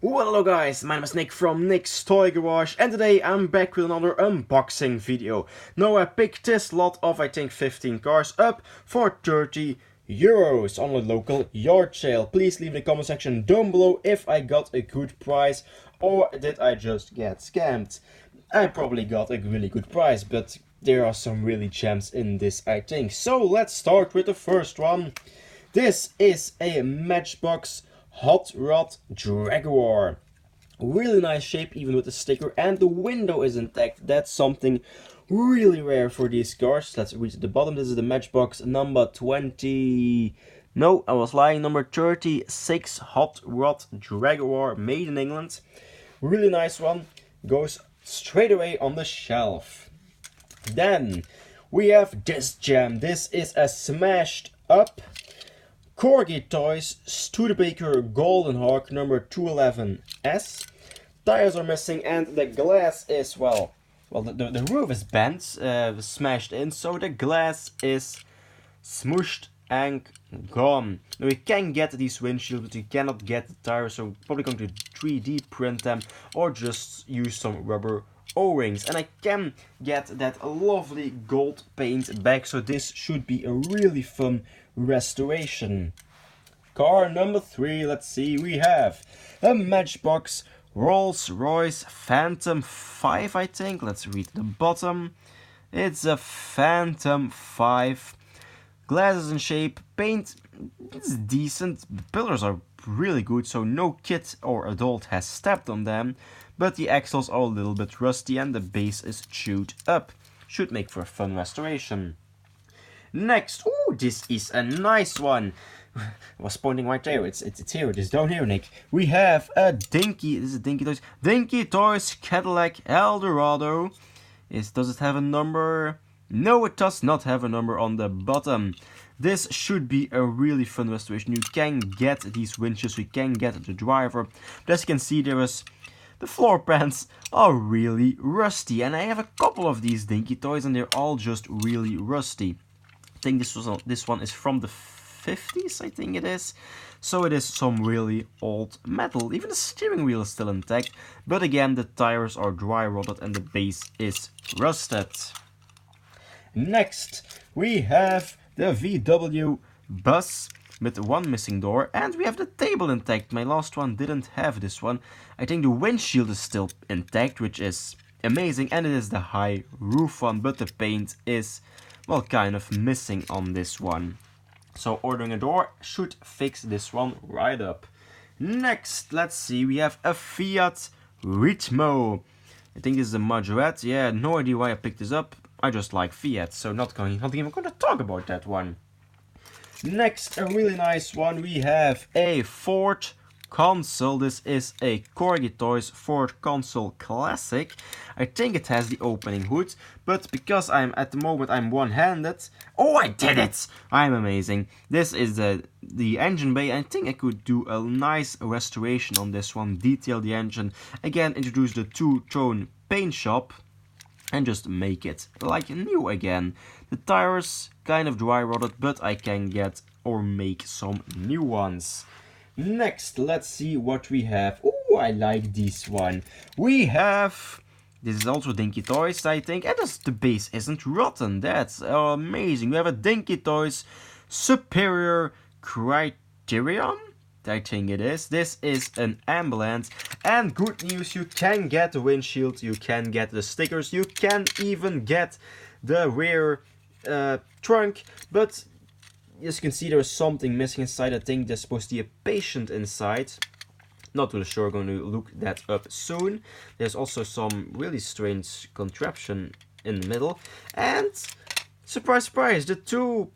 Well, hello guys, my name is Nick from Nick's Toy Garage, and today I'm back with another unboxing video. Now I picked this lot of I think 15 cars up for €30 on a local yard sale. Please leave in the comment section down below if I got a good price or did I just get scammed. I probably got a really good price, but there are some really gems in this I think. So let's start with the first one. This is a Matchbox Hot Rod Jaguar. Really nice shape even with the sticker, and the window is intact. That's something really rare for these cars. Let's read at the bottom. This is the Matchbox number 20... No, I was lying. Number 36 Hot Rod Jaguar, made in England. Really nice one. Goes straight away on the shelf. Then we have this gem. This is a smashed up Corgi Toys Studebaker Golden Hawk number 211S. Tires are missing and the glass is, the roof is bent, smashed in, so the glass is smooshed and gone. Now you can get these windshields, but you cannot get the tires, so probably going to 3D print them or just use some rubber O-rings. And I can get that lovely gold paint back, so this should be a really fun restoration. Car number 3, let's see, we have a Matchbox Rolls-Royce Phantom 5, I think. Let's read the bottom. It's a Phantom 5. Glass is in shape, paint is decent, the pillars are really good, so no kid or adult has stepped on them, but the axles are a little bit rusty and the base is chewed up. Should make for a fun restoration. Next, ooh, this is a nice one. I was pointing right there. It's here. It is down here, Nick. We have a Dinky. This is Dinky Toys. Dinky Toys Cadillac Eldorado. Does it have a number? No, it does not have a number on the bottom. This should be a really fun restoration. You can get these winches. You can get the driver. But as you can see, the floor pans are really rusty, and I have a couple of these Dinky Toys, and they're all just really rusty. I think this one is from the 50s, I think it is. So it is some really old metal. Even the steering wheel is still intact, but again the tires are dry rotted and the base is rusted. Next we have the VW bus with one missing door, and we have the table intact. My last one didn't have this one. I think the windshield is still intact, which is amazing, and it is the high roof one, but the paint is, well, kind of missing on this one. So ordering a door should fix this one right up. Next, let's see, we have a Fiat Ritmo. I think this is a Majorette. Yeah, no idea why I picked this up. I just like Fiat, so not even going to talk about that one. Next, a really nice one, we have a Ford Consul. This is a Corgi Toys Ford Consul Classic. I think it has the opening hood, but because at the moment I'm one-handed. Oh, I did it! I'm amazing. This is the engine bay. I think I could do a nice restoration on this one. Detail the engine. Again, introduce the two-tone paint shop and just make it like new again. The tires kind of dry rotted, but I can get or make some new ones. Next, let's see what we have. Oh, I like this one. We have, this is also Dinky Toys, I think, and the base isn't rotten. That's amazing. We have a Dinky Toys Superior Criterion, I think it is. This is an ambulance, and good news, you can get the windshield, you can get the stickers, you can even get the rear trunk, but as you can see, there's something missing inside. I think there's supposed to be a patient inside. Not really sure, going to look that up soon. There's also some really strange contraption in the middle. And surprise, surprise, the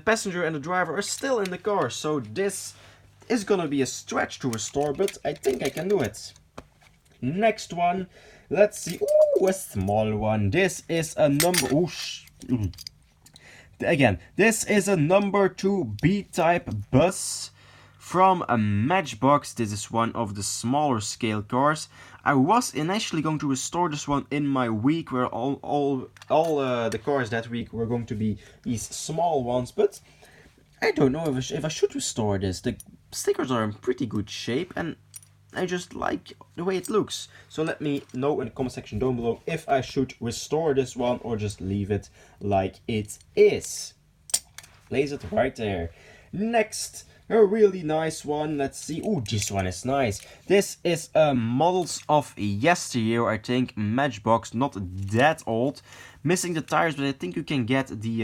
passenger and the driver are still in the car. So this is gonna be a stretch to restore, but I think I can do it. Next one, let's see. Ooh, a small one. This is a number. Again, this is a number 2 B-type bus from a Matchbox. This is one of the smaller scale cars. I was initially going to restore this one in my week, where all the cars that week were going to be these small ones, but I don't know if I should restore this. The stickers are in pretty good shape, and I just like the way it looks. So let me know in the comment section down below if I should restore this one or just leave it like it is. Place it right there. Next, a really nice one. Let's see. Oh, this one is nice. This is models of yesteryear, I think. Matchbox, not that old. Missing the tires, but I think you can get the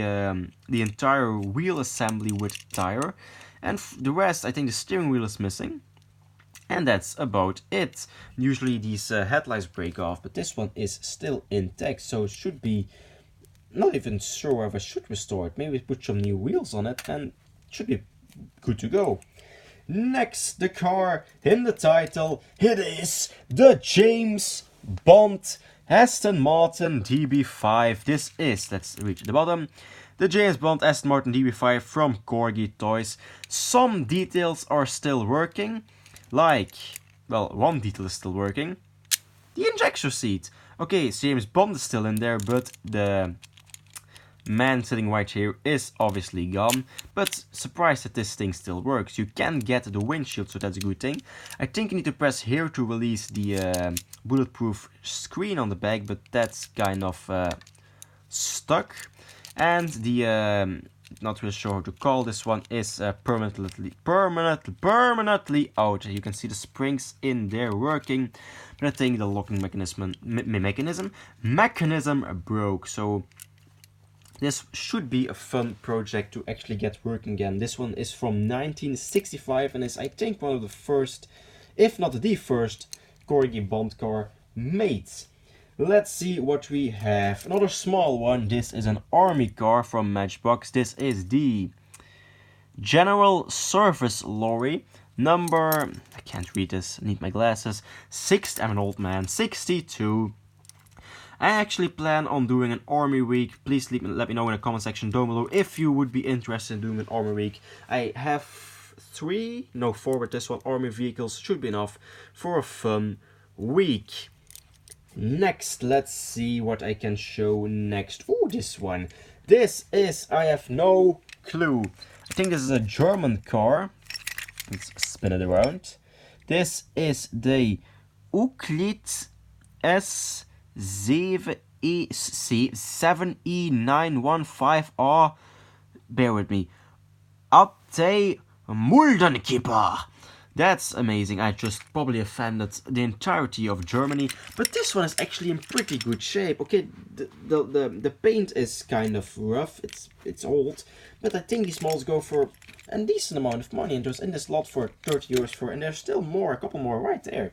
entire wheel assembly with tire. And the rest, I think the steering wheel is missing. And that's about it. Usually these headlights break off, but this one is still intact, so it should be... Not even sure if I should restore it. Maybe put some new wheels on it and it should be good to go. Next, the car in the title. It is the James Bond Aston Martin DB4. This is, let's reach the bottom, the James Bond Aston Martin DB4 from Corgi Toys. Some details are still working. Like, well, one detail is still working. The injection seat. Okay, James Bond is still in there, but the man sitting right here is obviously gone, but surprised that this thing still works. You can get the windshield, so that's a good thing. I think you need to press here to release the bulletproof screen on the back, but that's kind of stuck. And the not really sure how to call this one is permanently out. You can see the springs in there working, but I think the locking mechanism broke. So this should be a fun project to actually get working again. This one is from 1965 and is, I think, one of the first, if not the first, Corgi Bond car made. Let's see what we have. Another small one. This is an army car from Matchbox. This is the General Service Lorry. Number, I can't read this, I need my glasses. I'm an old man. 62. I actually plan on doing an army week. Please let me know in the comment section down below if you would be interested in doing an army week. I have 4 with this one. Army vehicles should be enough for a fun week. Next, let's see what I can show next. Oh, this one. This is, I have no clue. I think this is a German car. Let's spin it around. This is the Euclid S7E915R. Bear with me. Abtei Muldenkipper. That's amazing. I just probably offended the entirety of Germany, but this one is actually in pretty good shape. Okay, the paint is kind of rough. It's old, but I think these models go for a decent amount of money, and there's in this lot for 30 euros for, and there's still more, a couple more right there.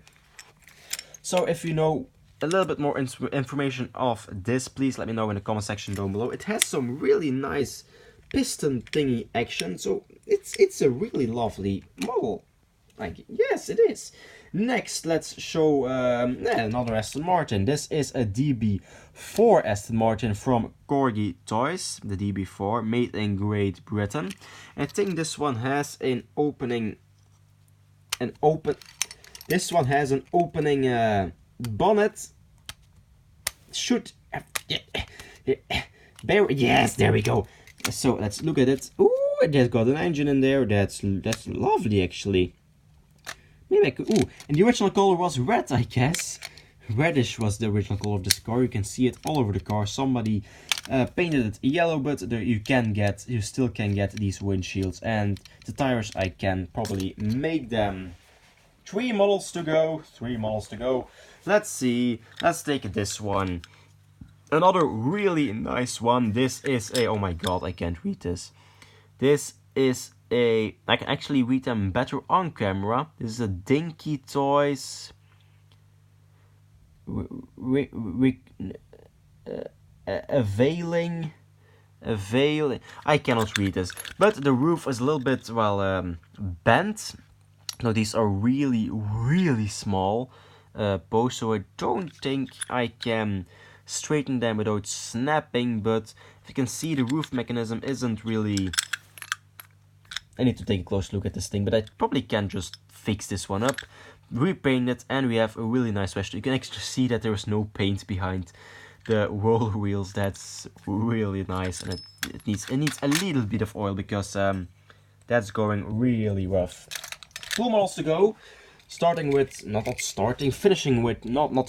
So if you know a little bit more information of this, please let me know in the comment section down below. It has some really nice piston thingy action, so it's a really lovely model. Like, yes, it is. Next, let's show another Aston Martin. This is a DB4 Aston Martin from Corgi Toys. The DB4, made in Great Britain. I think this one has an opening. This one has an opening bonnet. Should yes, there we go. So let's look at it. Ooh, it has got an engine in there. That's lovely, actually. Maybe I could. Ooh, and the original color was red, I guess. Reddish was the original color of this car. You can see it all over the car. Somebody painted it yellow, but there you still can get these windshields. And the tires, I can probably make them. 3 models to go. 3 models to go. Let's see. Let's take this one. Another really nice one. This is a. Oh my god, I can't read this. This is a. I can actually read them better on camera. This is a Dinky Toys. Availing. I cannot read this, but the roof is a little bit, well, bent. Now these are really small posts, so I don't think I can straighten them without snapping. But if you can see, the roof mechanism isn't really. I need to take a close look at this thing, but I probably can just fix this one up, repaint it, and we have a really nice vesture. You can actually see that there is no paint behind the roller wheels. That's really nice, and it needs a little bit of oil because that's going really rough. 2 models to go.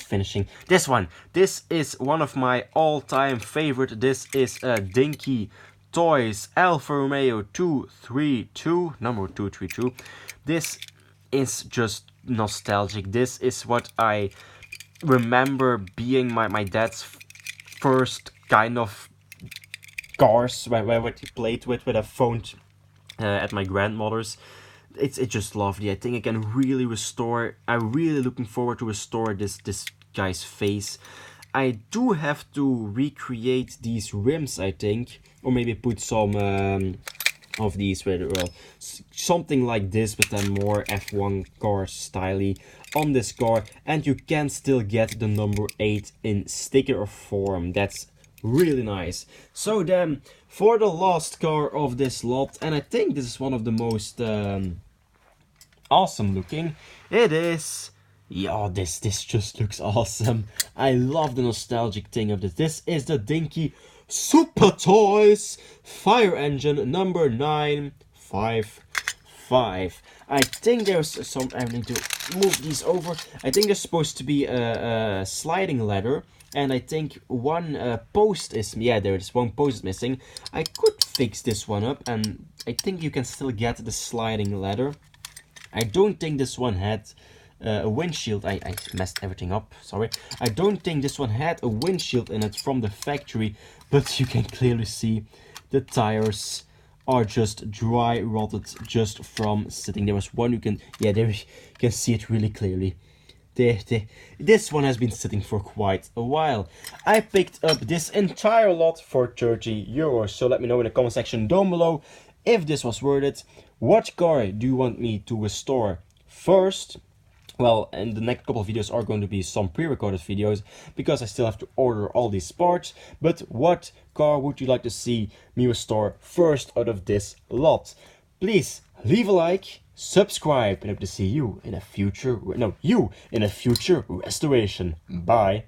finishing this one. This is one of my all-time favorite. This is a Dinky Toys Alfa Romeo 232, number 232. This is just nostalgic. This is what I remember being my dad's first kind of cars where he played with a phone at my grandmother's. It's just lovely. I think I can really restore. I'm really looking forward to restore this guy's face. I do have to recreate these rims, I think, or maybe put some of these, well, something like this, but then more F1 car styly on this car, and you can still get the number 8 in sticker form. That's really nice. So then, for the last car of this lot, and I think this is one of the most awesome looking, it is... Yeah, this just looks awesome. I love the nostalgic thing of this. This is the Dinky Super Toys Fire Engine number 955. I think there's some... I need to move these over. I think there's supposed to be a sliding ladder. And I think one post is... Yeah, there is one post missing. I could fix this one up. And I think you can still get the sliding ladder. I don't think this one had... a windshield. I messed everything up, sorry. I don't think this one had a windshield in it from the factory, but you can clearly see the tires are just dry rotted just from sitting. There was one you can, yeah, there you can see it really clearly. This one has been sitting for quite a while. I picked up this entire lot for 30 euros, so let me know in the comment section down below if this was worth it. What car do you want me to restore first? Well, and the next couple of videos are going to be some pre-recorded videos, because I still have to order all these parts. But what car would you like to see me restore first out of this lot? Please leave a like, subscribe, and hope to see you in a future restoration. Bye.